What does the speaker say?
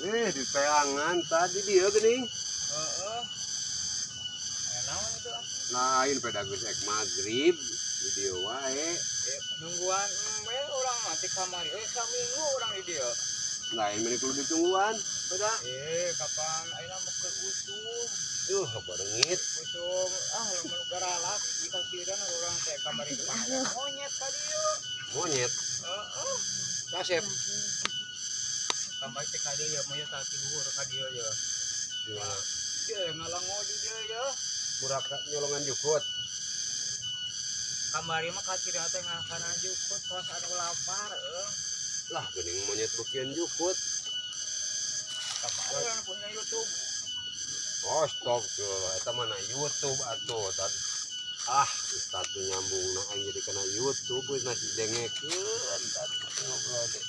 Di peangan tadi dia geuning. Heeh. Naon itu? Lain pada geus ek magrib video wae. Nungguan urang mah ti kamari. Saminggu urang di dieu. Lain meni kudu ditungguan. Pada Kapan ayeuna mau ke usum. Barengit. Usum lamun garalak di kasiran urang teh kamari depan monyet ka dieu. Monyet. Heeh. Kasep. Kamari teh ka dieu monyet tadi luhur ka dieu ya. Di mana? Ngalango di dieu ya. Burak nyolongan jukut. Kamari mah kaciri teh ngakana jukut kos anu lapar Lah geuning monyet beukian jukut. Kapan urang punya YouTube. Oh, stop eta mah na YouTube atuh. Ustad tuh nyambung nah jadi kena YouTube nasi dengekeun tadi ngobrol deh.